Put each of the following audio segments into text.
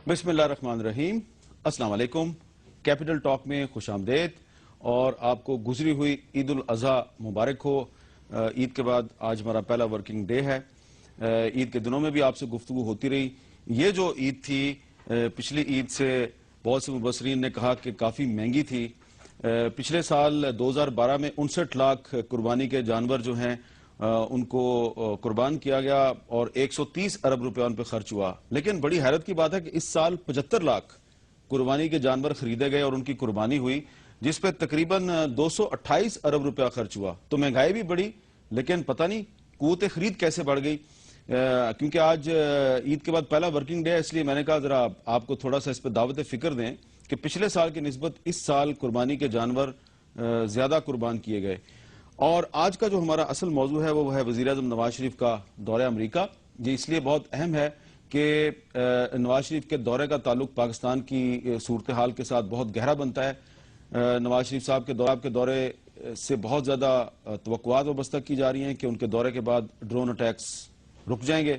بسم اللہ الرحمن الرحیم. السلام علیکم. کیپٹل ٹاک میں خوش آمدید اور آپ کو گزری ہوئی عید الاضحیٰ مبارک ہو. عید کے بعد آج ہمارا پہلا ورکنگ ڈے ہے. عید کے دنوں میں بھی آپ سے گفتگو ہوتی رہی. یہ جو عید تھی پچھلی عید سے بہت سے مبصرین نے کہا کہ کافی مہنگی تھی. پچھلے سال 2012 میں 59 لاکھ قربانی کے جانور جو ہیں ان کو قربان کیا گیا اور 130 ارب روپے ان پہ خرچ ہوا. لیکن بڑی حیرت کی بات ہے کہ اس سال 75 لاکھ قربانی کے جانور خریدے گئے اور ان کی قربانی ہوئی جس پہ تقریباً 228 ارب روپیہ خرچ ہوا. تو مہنگائی بھی بڑھی لیکن پتہ نہیں قوت خرید کیسے بڑھ گئی. کیونکہ آج عید کے بعد پہلا ورکنگ ڈے ہے اس لیے میں نے کہا ذرا آپ کو تھوڑا سا اس پہ دعوت فکر دیں کہ پچھلے سال کی نسبت اس سال قربانی کے جانور زیادہ قربان کیے گئے. اور آج کا جو ہمارا اصل موضوع ہے وہ ہے وزیر اعظم نواز شریف کا دورہ امریکہ. یہ اس لیے بہت اہم ہے کہ نواز شریف کے دورے کا تعلق پاکستان کی صورتحال کے ساتھ بہت گہرا بنتا ہے. نواز شریف صاحب کے دورے سے بہت زیادہ توقعات وابستہ کی جا رہی ہیں کہ ان کے دورے کے بعد ڈرون اٹیکس رک جائیں گے.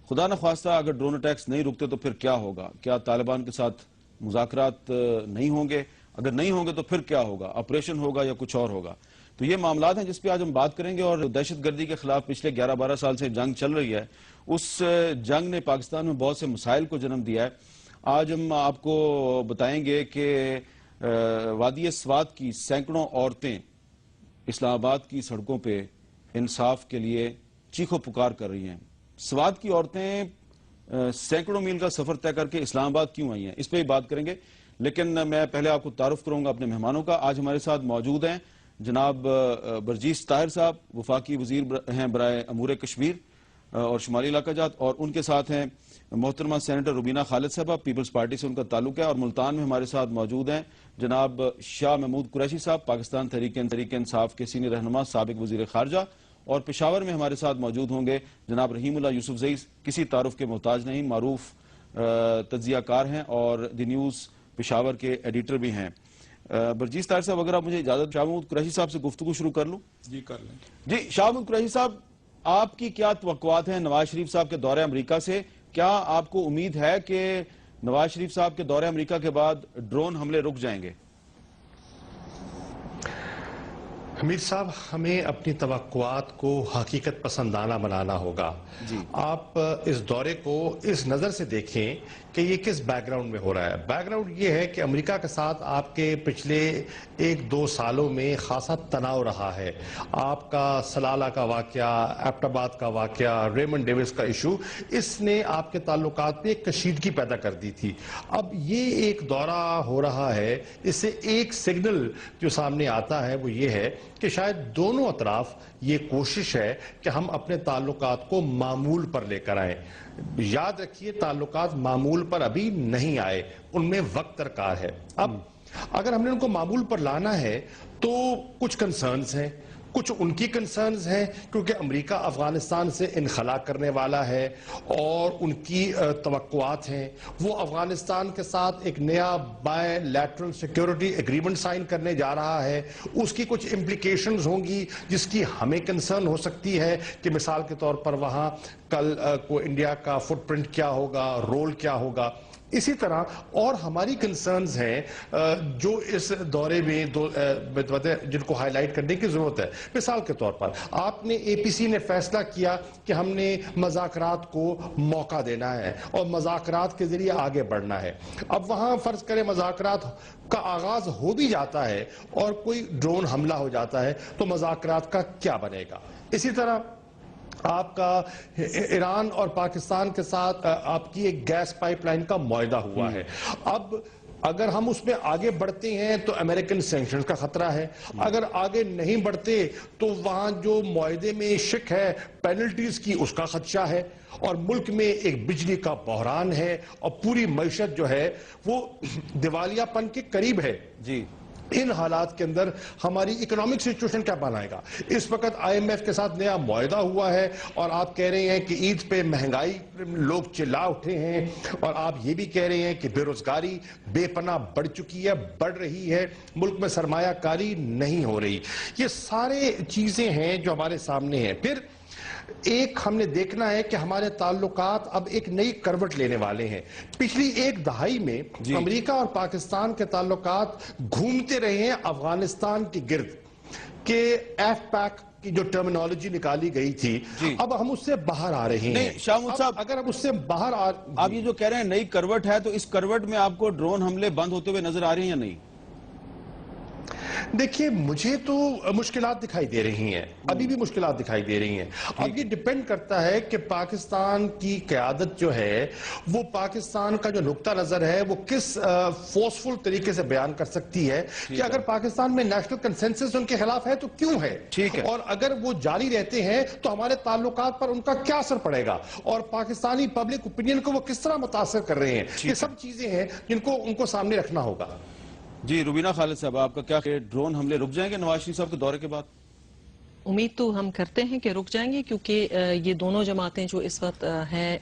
خدا نخواستہ اگر ڈرون اٹیکس نہیں رکتے تو پھر کیا ہوگا؟ کیا طالبان کے ساتھ مذاکرات نہیں ہوں گے؟ اگر نہیں ہوں گے تو پھر کیا ہوگا؟ آپریشن ہوگا یا کچھ اور ہوگا؟ تو یہ معاملات ہیں جس پہ آج ہم بات کریں گے. اور دہشت گردی کے خلاف پچھلے 11-12 سال سے جنگ چل رہی ہے. اس جنگ نے پاکستان میں بہت سے مسائل کو جنم دیا ہے. آج ہم آپ کو بتائیں گے کہ وادی سوات کی سینکڑوں عورتیں اسلام آباد کی سڑکوں پہ انصاف کے لیے چیخو پکار کر رہی ہیں. سوات کی عورتیں سینکڑوں میل کا سفر طے کر کے اسلام آباد کیوں آئی ہیں اس پہ ہی بات کریں گے. لیکن میں پہلے آپ کو تعارف کروں گا اپنے مہمانوں کا. آج ہمارے ساتھ موجود ہیں جناب برجیس طاہر صاحب، وفاقی وزیر ہیں برائے امور کشمیر اور شمالی علاقہ جات، اور ان کے ساتھ ہیں محترمہ سینیٹر روبینہ خالد صاحبہ، پیپلز پارٹی سے ان کا تعلق ہے. اور ملتان میں ہمارے ساتھ موجود ہیں جناب شاہ محمود قریشی صاحب، پاکستان تحریک انصاف کے سینئر رہنما، سابق وزیر خارجہ. اور پشاور میں ہمارے ساتھ موجود ہوں گے جناب رحیم اللہ یوسف زئی، کسی تعارف کے محتاج نہیں، معروف تجزیہ کار ہیں اور دی نیوز پشاور کے ایڈیٹر بھی ہیں. برجیس طاہر صاحب اگر آپ مجھے اجازت شاہ محمود قریشی صاحب سے گفتگو شروع کر لوں. جی کر لیں. جی شاہ محمود قریشی صاحب، آپ کی کیا توقعات ہیں نواز شریف صاحب کے دورہ امریکہ سے؟ کیا آپ کو امید ہے کہ نواز شریف صاحب کے دورہ امریکہ کے بعد ڈرون حملے رک جائیں گے؟ حمید صاحب، ہمیں اپنی توقعات کو حقیقت پسندانہ بنانا ہوگا. آپ اس دورے کو اس نظر سے دیکھیں کہ یہ کس بیک گراؤنڈ میں ہو رہا ہے. بیک گراؤنڈ یہ ہے کہ امریکہ کے ساتھ آپ کے پچھلے 1-2 سالوں میں خاصا تناؤ رہا ہے. آپ کا سلالہ کا واقعہ، ایبٹ آباد کا واقعہ، ریمنڈ ڈیوس کا ایشو، اس نے آپ کے تعلقات میں ایک کشیدگی پیدا کر دی تھی. اب یہ ایک دورہ ہو رہا ہے، اس سے ایک سگنل جو سامنے آتا ہے وہ یہ ہے کہ شاید دونوں اطراف یہ کوشش ہے کہ ہم اپنے تعلقات کو معمول پر لے کر آئیں. یاد رکھیے تعلقات معمول پر ابھی نہیں آئے، ان میں وقت درکار ہے. اب اگر ہم نے ان کو معمول پر لانا ہے تو کچھ کنسرنز ہیں، کچھ ان کی کنسرنز ہیں کیونکہ امریکہ افغانستان سے انخلا کرنے والا ہے اور ان کی توقعات ہیں. وہ افغانستان کے ساتھ ایک نیا bilateral security agreement sign کرنے جا رہا ہے. اس کی کچھ امپلیکیشنز ہوں گی جس کی ہمیں کنسرن ہو سکتی ہے کہ مثال کے طور پر وہاں کل کو انڈیا کا فٹ پرنٹ کیا ہوگا، رول کیا ہوگا. اسی طرح اور ہماری کنسرنز ہیں جو اس دورے میں جن کو ہائی لائٹ کرنے کی ضرورت ہے. مثال کے طور پر آپ نے اے پی سی نے فیصلہ کیا کہ ہم نے مذاکرات کو موقع دینا ہے اور مذاکرات کے ذریعے آگے بڑھنا ہے. اب وہاں فرض کریں مذاکرات کا آغاز ہو بھی جاتا ہے اور کوئی ڈرون حملہ ہو جاتا ہے تو مذاکرات کا کیا بنے گا. اسی طرح آپ کا ایران اور پاکستان کے ساتھ آپ کی ایک گیس پائپ لائن کا معاہدہ ہوا ہے. اب اگر ہم اس میں آگے بڑھتے ہیں تو امریکن سینکشنز کا خطرہ ہے. اگر آگے نہیں بڑھتے تو وہاں جو معاہدے میں شک ہے پینلٹیز کی، اس کا خدشہ ہے اور ملک میں ایک بجلی کا بحران ہے اور پوری معیشت جو ہے وہ دیوالیہ پن کے قریب ہے. جی ان حالات کے اندر ہماری اکنامک سچویشن کیا بنائے گا؟ اس وقت آئی ایم ایف کے ساتھ نیا معاہدہ ہوا ہے اور آپ کہہ رہے ہیں کہ عید پہ مہنگائی لوگ چلا اٹھے ہیں اور آپ یہ بھی کہہ رہے ہیں کہ بے روزگاری بے پناہ بڑھ چکی ہے، بڑھ رہی ہے، ملک میں سرمایہ کاری نہیں ہو رہی. یہ سارے چیزیں ہیں جو ہمارے سامنے ہیں. پھر ایک ہم نے دیکھنا ہے کہ ہمارے تعلقات اب ایک نئی کروٹ لینے والے ہیں. پچھلی ایک دہائی میں امریکہ اور پاکستان کے تعلقات گھومتے رہے ہیں افغانستان کی گرد کہ ایف پیک کی جو ٹرمینالوجی نکالی گئی تھی اب ہم اس سے باہر آ رہے ہیں. شاہ محمود صاحب اگر ہم اس سے باہر آپ یہ جو کہہ رہے ہیں نئی کروٹ ہے تو اس کروٹ میں آپ کو ڈرون حملے بند ہوتے ہوئے نظر آ رہے ہیں یا نہیں؟ دیکھیے مجھے تو مشکلات دکھائی دے رہی ہیں, ابھی بھی مشکلات دکھائی دے رہی ہیں. اب یہ ڈیپینڈ کرتا ہے کہ پاکستان کی قیادت جو ہے وہ پاکستان کا جو نقطہ نظر ہے وہ کس فورسفل طریقے سے بیان کر سکتی ہے کہ اگر پاکستان میں نیشنل کنسنسس ان کے خلاف ہے تو کیوں ہے, اور اگر وہ جاری رہتے ہیں تو ہمارے تعلقات پر ان کا کیا اثر پڑے گا, اور پاکستانی پبلک اوپینین کو وہ کس طرح متاثر کر رہے ہیں. یہ سب چیزیں ہیں جن کو ان کو سامنے رکھنا ہوگا. جی روبینہ خالد صاحب, آپ کا کیا ڈرون حملے رک جائیں گے نواز شریف صاحب کے دورے کے بعد؟ امید تو ہم کرتے ہیں کہ رک جائیں گے, کیونکہ یہ دونوں جماعتیں جو اس وقت ہیں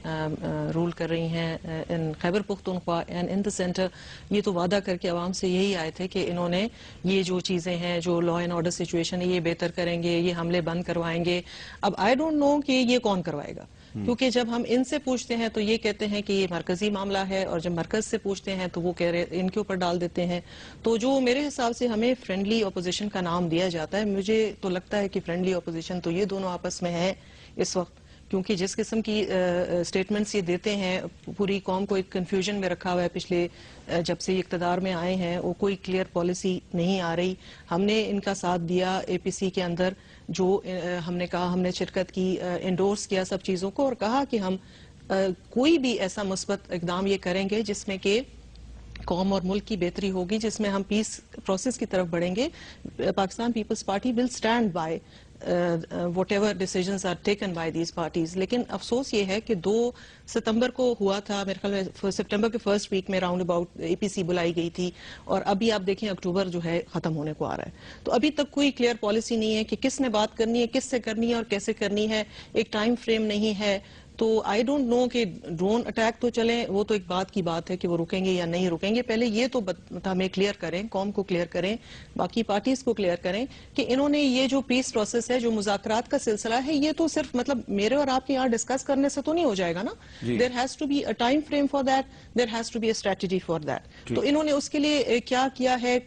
رول کر رہی ہیں in Khyber Pakhtunkhwa and in the centre, یہ تو وعدہ کر کے عوام سے یہی آئے تھے کہ انہوں نے یہ جو چیزیں ہیں جو لا اینڈ آرڈر سچویشن ہے یہ بہتر کریں گے, یہ حملے بند کروائیں گے. اب آئی ڈونٹ نو کہ یہ کون کروائے گا, کیونکہ جب ہم ان سے پوچھتے ہیں تو یہ کہتے ہیں کہ یہ مرکزی معاملہ ہے, اور جب مرکز سے پوچھتے ہیں تو وہ کہہ رہے ان کے اوپر ڈال دیتے ہیں. تو جو میرے حساب سے ہمیں فرینڈلی اپوزیشن کا نام دیا جاتا ہے, مجھے تو لگتا ہے کہ فرینڈلی اپوزیشن تو یہ دونوں آپس میں ہے اس وقت, کیونکہ جس قسم کی سٹیٹمنٹس یہ دیتے ہیں پوری قوم کو ایک کنفیوژن میں رکھا ہوا ہے. پچھلے جب سے اقتدار میں آئے ہیں وہ کوئی کلیئر پالیسی نہیں آ رہی. ہم نے ان کا ساتھ دیا اے پی سی کے اندر, جو ہم نے کہا, ہم نے شرکت کی, انڈورس کیا سب چیزوں کو, اور کہا کہ ہم کوئی بھی ایسا مثبت اقدام یہ کریں گے جس میں کہ قوم اور ملک کی بہتری ہوگی, جس میں ہم پیس پروسیس کی طرف بڑھیں گے. Pakistan Peoples Party will stand by whatever decisions are taken by these parties. لیکن افسوس یہ ہے کہ 2 ستمبر کو ہوا تھا, میرے خیال میں سپٹمبر کے فرسٹ ویک میں راؤنڈ اباؤٹ اے پی سی بلائی گئی تھی, اور ابھی آپ دیکھیں اکتوبر جو ہے ختم ہونے کو آ رہا ہے. تو ابھی تک کوئی کلیئر پالیسی نہیں ہے کہ کس نے بات کرنی ہے, کس سے کرنی ہے اور کیسے کرنی ہے, ایک ٹائم فریم نہیں ہے. تو آئی ڈونٹ نو کہ ڈرون اٹیک تو چلیں, وہ تو ایک بات کی بات ہے کہ وہ رکیں گے یا نہیں رکیں گے. پہلے یہ تو ہمیں کلیئر کریں, قوم کو کلیئر کریں, باقی پارٹیز کو کلیئر کریں کہ انہوں نے یہ جو پیس پروسیس ہے, جو مذاکرات کا سلسلہ ہے, یہ تو صرف مطلب میرے اور آپ کے یہاں ڈسکس کرنے سے تو نہیں ہو جائے گا نا. There has to be a time frame for that, there has to be a strategy for that. تو انہوں نے اس کے لیے کیا کیا ہے,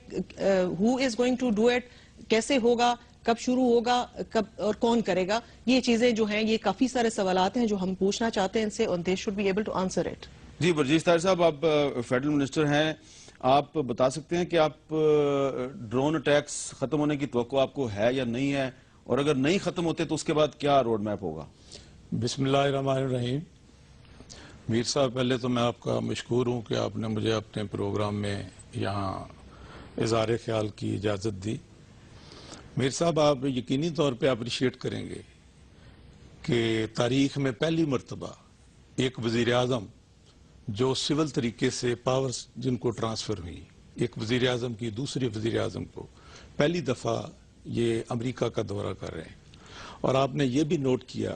who is going to do it, کیسے ہوگا, کب شروع ہوگا, کب اور کون کرے گا, یہ چیزیں جو ہیں یہ کافی سارے سوالات ہیں جو ہم پوچھنا چاہتے ہیں ان سے, اور they should be able to answer it. جی برجیز طاہر صاحب, آپ فیڈرل منسٹر ہیں, آپ بتا سکتے ہیں کہ آپ ڈرون اٹیکس ختم ہونے کی توقع آپ کو ہے یا نہیں ہے, اور اگر نہیں ختم ہوتے تو اس کے بعد کیا روڈ میپ ہوگا؟ بسم اللہ الرحمن الرحیم. میر صاحب, پہلے تو میں آپ کا مشکور ہوں کہ آپ نے مجھے اپنے پروگرام میں یہاں اظہار خیال کی اجازت دی. میر صاحب, آپ یقینی طور پہ اپریشیٹ کریں گے کہ تاریخ میں پہلی مرتبہ ایک وزیر اعظم جو سول طریقے سے پاورز جن کو ٹرانسفر ہوئی, ایک وزیر اعظم کی دوسرے وزیر اعظم کو, پہلی دفعہ یہ امریکہ کا دورہ کر رہے ہیں. اور آپ نے یہ بھی نوٹ کیا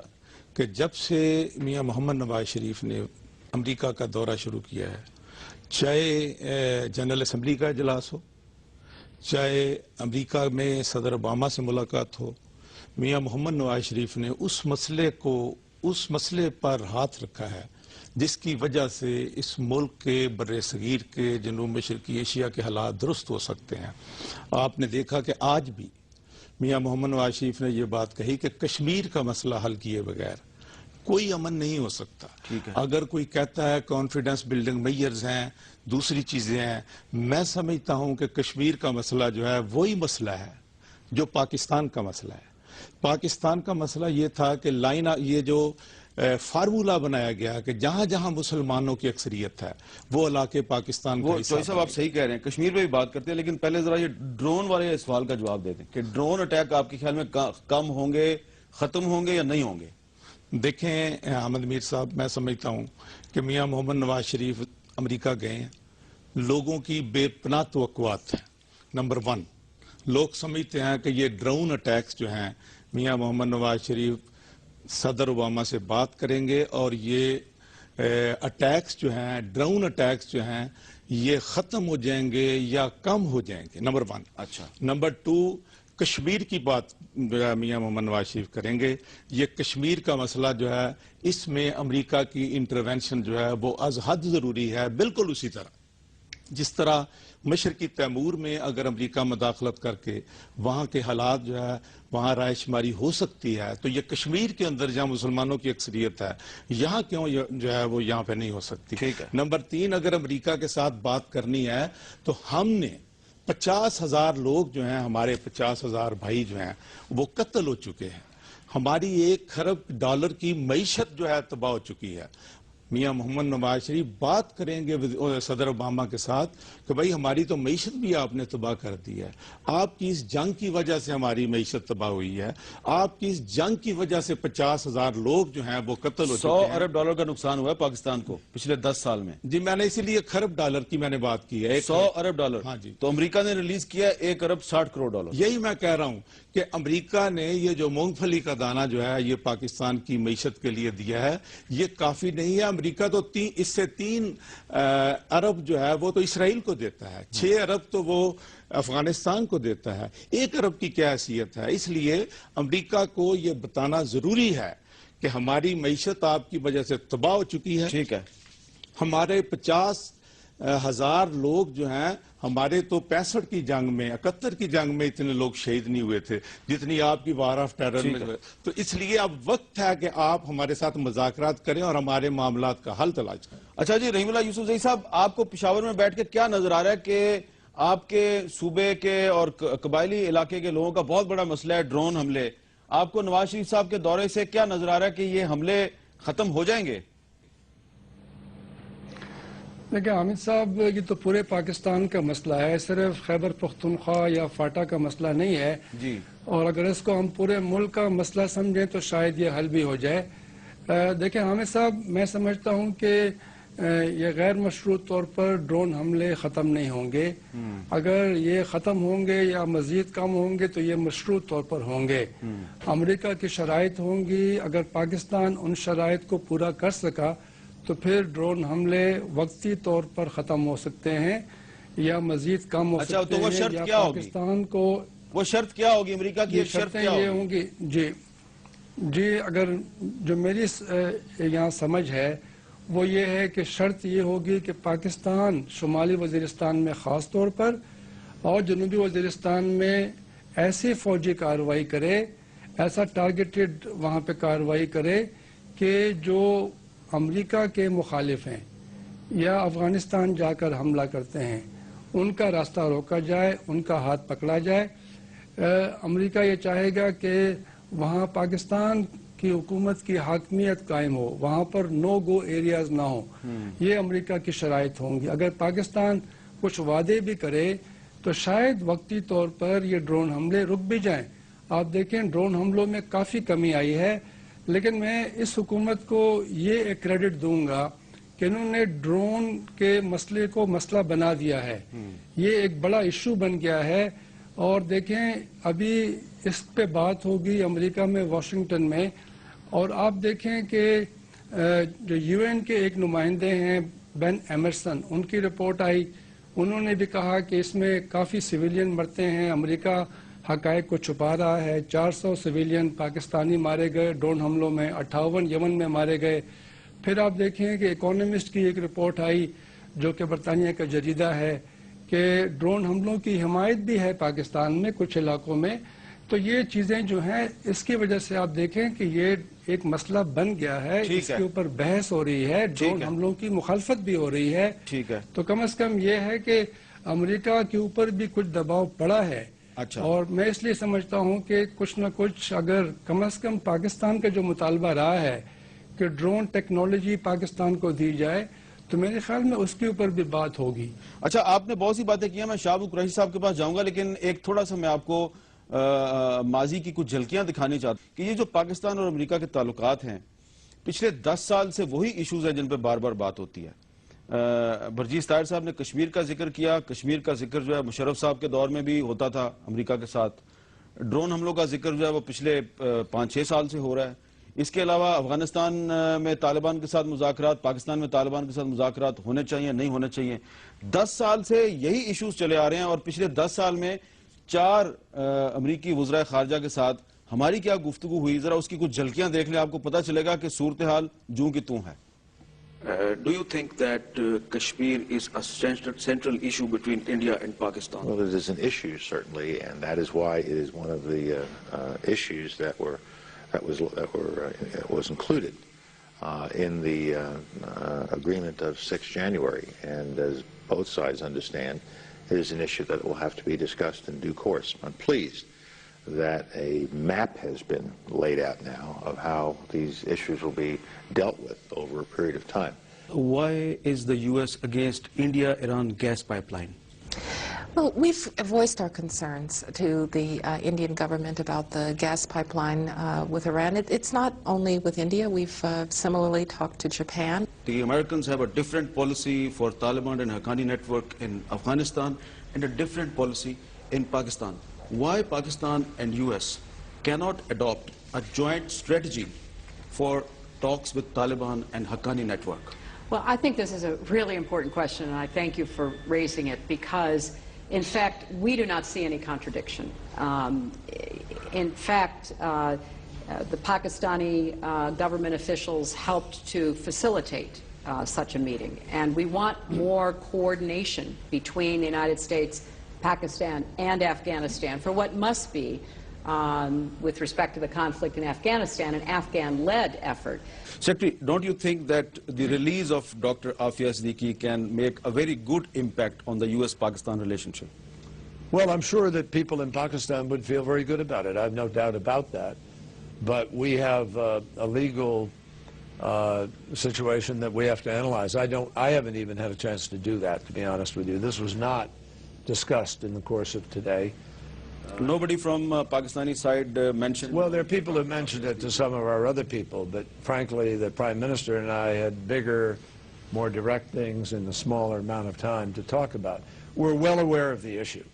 کہ جب سے میاں محمد نواز شریف نے امریکہ کا دورہ شروع کیا ہے, چاہے جنرل اسمبلی کا اجلاس ہو, چاہے امریکہ میں صدر اوباما سے ملاقات ہو, میاں محمد نواز شریف نے اس مسئلے پر ہاتھ رکھا ہے جس کی وجہ سے اس ملک کے بر صغیر کے جنوب مشرقی ایشیا کے حالات درست ہو سکتے ہیں. آپ نے دیکھا کہ آج بھی میاں محمد نواز شریف نے یہ بات کہی کہ کشمیر کا مسئلہ حل کیے بغیر کوئی امن نہیں ہو سکتا. اگر کوئی کہتا ہے کانفیڈنس بلڈنگ میئرز ہیں, دوسری چیزیں ہیں, میں سمجھتا ہوں کہ کشمیر کا مسئلہ جو ہے وہی مسئلہ ہے جو پاکستان کا مسئلہ ہے. پاکستان کا مسئلہ یہ تھا کہ یہ جو فارمولا بنایا گیا کہ جہاں جہاں مسلمانوں کی اکثریت ہے وہ علاقے پاکستان کا حصہ. صاحب آپ صحیح کہہ رہے ہیں, کشمیر پہ بھی بات کرتے ہیں, لیکن پہلے ذرا یہ ڈرون والے سوال کا جواب دے دیں کہ ڈرون اٹیک آپ کے خیال میں کم ہوں گے, ختم ہوں گے یا نہیں ہوں گے؟ دیکھیں احمد میر صاحب, میں سمجھتا ہوں کہ میاں محمد نواز شریف امریکہ گئے ہیں, لوگوں کی بے پناہ توقعات ہیں. نمبر 1, لوگ سمجھتے ہیں کہ یہ ڈرون اٹیکس جو ہیں, میاں محمد نواز شریف صدر اوباما سے بات کریں گے اور یہ اٹیکس جو ہیں, ڈرون اٹیکس جو ہیں, یہ ختم ہو جائیں گے یا کم ہو جائیں گے. نمبر 1. اچھا. نمبر 2, کشمیر کی بات جو ہے میاں محمد نواز شریف کریں گے. یہ کشمیر کا مسئلہ جو ہے اس میں امریکہ کی انٹرونشن جو ہے وہ از حد ضروری ہے. بالکل اسی طرح جس طرح مشرقی تیمور میں اگر امریکہ مداخلت کر کے وہاں کے حالات جو ہے وہاں رائے شماری ہو سکتی ہے، تو یہ کشمیر کے اندر جہاں مسلمانوں کی اکثریت ہے یہاں کیوں جو ہے وہ یہاں پہ نہیں ہو سکتی. نمبر 3، اگر امریکہ کے ساتھ بات کرنی ہے تو ہم نے 50,000 لوگ جو ہیں، ہمارے 50,000 بھائی جو ہیں وہ قتل ہو چکے ہیں. ہماری $1 ارب کی معیشت جو ہے تباہ ہو چکی ہے. میاں محمد نواز شریف بات کریں گے صدر اوباما کے ساتھ کہ بھائی ہماری تو معیشت بھی آپ نے تباہ کر دی ہے، آپ کی اس جنگ کی وجہ سے ہماری معیشت تباہ ہوئی ہے، آپ کی اس جنگ کی وجہ سے 50,000 لوگ جو ہیں وہ قتل ہو چکے ہیں. $100 ارب کا نقصان ہوا ہے پاکستان کو پچھلے 10 سال میں. جی میں نے اسی لیے $1 ارب کی میں نے بات کی ہے. $100 ارب. ہاں جی. تو امریکہ نے ریلیز کیا $1 ارب 60 کروڑ. یہی میں کہہ رہا ہوں کہ امریکہ نے یہ جو مونگ پھلی کا دانہ جو ہے یہ پاکستان کی معیشت کے لیے دیا ہے، یہ کافی نہیں ہے. امریکہ تو اس سے 3 ارب جو ہے وہ تو اسرائیل کو دیتا ہے، 6 ارب تو وہ افغانستان کو دیتا ہے. 1 ارب کی کیا حیثیت ہے؟ اس لیے امریکہ کو یہ بتانا ضروری ہے کہ ہماری معیشت آپ کی وجہ سے تباہ ہو چکی ہے. ٹھیک ہے. ہمارے 50,000 لوگ جو ہیں، ہمارے تو 65 کی جنگ میں 71 کی جنگ میں اتنے لوگ شہید نہیں ہوئے تھے جتنی آپ کی وار آف ٹیرر میں ہوئے. تو اس لیے اب وقت ہے کہ آپ ہمارے ساتھ مذاکرات کریں اور ہمارے معاملات کا حل تلاش کریں. اچھا جی، رحیم اللہ یوسف زئی صاحب، آپ کو پشاور میں بیٹھ کے کیا نظر آ رہا ہے کہ آپ کے صوبے کے اور قبائلی علاقے کے لوگوں کا بہت بڑا مسئلہ ہے ڈرون حملے. آپ کو نواز شریف صاحب کے دورے سے کیا نظر آ رہا ہے کہ یہ حملے ختم ہو جائیں گے؟ دیکھیں حامد صاحب، یہ تو پورے پاکستان کا مسئلہ ہے، صرف خیبر پختونخوا یا فاٹا کا مسئلہ نہیں ہے. جی. اور اگر اس کو ہم پورے ملک کا مسئلہ سمجھیں تو شاید یہ حل بھی ہو جائے. دیکھیں حامد صاحب، میں سمجھتا ہوں کہ یہ غیر مشروط طور پر ڈرون حملے ختم نہیں ہوں گے. اگر یہ ختم ہوں گے یا مزید کم ہوں گے تو یہ مشروط طور پر ہوں گے. امریکہ کی شرائط ہوں گی، اگر پاکستان ان شرائط کو پورا کر سکا تو پھر ڈرون حملے وقتی طور پر ختم ہو سکتے ہیں یا مزید کم ہو سکتے ہیں. تو وہ شرط کیا ہوگی؟ پاکستان کو وہ شرط کیا ہوگی؟ امریکہ کی شرط کیا یہ ہوں گی؟ جی اگر جو میری یہاں سمجھ ہے وہ یہ ہے کہ شرط یہ ہوگی کہ پاکستان شمالی وزیرستان میں خاص طور پر اور جنوبی وزیرستان میں ایسی فوجی کارروائی کرے، ایسا ٹارگیٹڈ وہاں پہ کارروائی کرے کہ جو امریکہ کے مخالف ہیں یا افغانستان جا کر حملہ کرتے ہیں ان کا راستہ روکا جائے، ان کا ہاتھ پکڑا جائے. امریکہ یہ چاہے گا کہ وہاں پاکستان کی حکومت کی حاکمیت قائم ہو، وہاں پر نو گو ایریاز نہ ہوں. یہ امریکہ کی شرائط ہوں گی. اگر پاکستان کچھ وعدے بھی کرے تو شاید وقتی طور پر یہ ڈرون حملے رک بھی جائیں. آپ دیکھیں ڈرون حملوں میں کافی کمی آئی ہے، لیکن میں اس حکومت کو یہ ایک کریڈٹ دوں گا کہ انہوں نے ڈرون کے مسئلے کو مسئلہ بنا دیا ہے. یہ ایک بڑا ایشو بن گیا ہے. اور دیکھیں ابھی اس پہ بات ہوگی امریکہ میں واشنگٹن میں، اور آپ دیکھیں کہ جو UN کے ایک نمائندے ہیں بین ایمرسن، ان کی رپورٹ آئی، انہوں نے بھی کہا کہ اس میں کافی سویلین مرتے ہیں، امریکہ حقائق کو چھپا رہا ہے. 400 سویلین پاکستانی مارے گئے ڈرون حملوں میں، 58 یمن میں مارے گئے. پھر آپ دیکھیں کہ اکانومسٹ کی ایک رپورٹ آئی جو کہ برطانیہ کا جریدہ ہے کہ ڈرون حملوں کی حمایت بھی ہے پاکستان میں کچھ علاقوں میں. تو یہ چیزیں جو ہیں اس کی وجہ سے آپ دیکھیں کہ یہ ایک مسئلہ بن گیا ہے، اس کے اوپر بحث ہو رہی ہے، ڈرون حملوں کی مخالفت بھی ہو رہی ہے. تو کم از کم یہ ہے کہ امریکہ کے اوپر بھی کچھ دباؤ پڑا ہے. اور میں اس لیے سمجھتا ہوں کہ کچھ نہ کچھ اگر کم از کم پاکستان کا جو مطالبہ رہا ہے کہ ڈرون ٹیکنالوجی پاکستان کو دی جائے تو میرے خیال میں اس کے اوپر بھی بات ہوگی. اچھا، آپ نے بہت سی باتیں کی ہیں، میں شاہب قریشی صاحب کے پاس جاؤں گا، لیکن ایک تھوڑا سا میں آپ کو ماضی کی کچھ جھلکیاں دکھانی چاہتا ہوں کہ یہ جو پاکستان اور امریکہ کے تعلقات ہیں پچھلے 10 سال سے وہی ایشوز ہیں جن پہ بار بار بات ہوتی ہے. برجیز طاہر صاحب نے کشمیر کا ذکر کیا. کشمیر کا ذکر جو ہے مشرف صاحب کے دور میں بھی ہوتا تھا امریکہ کے ساتھ. ڈرون حملوں کا ذکر جو ہے وہ پچھلے 5-6 سال سے ہو رہا ہے. اس کے علاوہ افغانستان میں طالبان کے ساتھ مذاکرات، پاکستان میں طالبان کے ساتھ مذاکرات ہونے چاہیے نہیں ہونے چاہیے. 10 سال سے یہی ایشوز چلے آ رہے ہیں اور پچھلے 10 سال میں 4 امریکی وزراء خارجہ کے ساتھ ہماری کیا گفتگو ہوئی، ذرا اس کی کچھ جھلکیاں دیکھ لیں، آپ کو پتہ چلے گا کہ صورتحال جوں کی توں ہے. Do you think that Kashmir is a central issue between India and Pakistan? Well, it is an issue, certainly, and that is why it is one of the issues that was included in the agreement of 6 January. And as both sides understand, it is an issue that will have to be discussed in due course. I'm pleased that a map has been laid out now of how these issues will be dealt with over a period of time. Why is the U.S. against India-Iran gas pipeline? Well, we've voiced our concerns to the Indian government about the gas pipeline with Iran. It's not only with India. We've similarly talked to Japan. The Americans have a different policy for Taliban and Haqqani network in Afghanistan and a different policy in Pakistan. Why Pakistan and US cannot adopt a joint strategy for talks with Taliban and Haqqani network? Well, I think this is a really important question, and I thank you for raising it, because, in fact, we do not see any contradiction. In fact, the Pakistani government officials helped to facilitate such a meeting, and we want more coordination between the United States, Pakistan, and Afghanistan for what must be, with respect to the conflict in Afghanistan, an Afghan-led effort. Secretary, don't you think that the release of Dr. Afia Siddiqui can make a very good impact on the U.S.-Pakistan relationship? Well, I'm sure that people in Pakistan would feel very good about it. I have no doubt about that. But we have a legal situation that we have to analyze. I haven't even had a chance to do that, to be honest with you. This was not discussed in the course of today. Nobody from Pakistani side mentioned? Well, there are people who mentioned it to some of our other people, but frankly, the Prime Minister and I had bigger, more direct things in a smaller amount of time to talk about. We're well aware of the issue.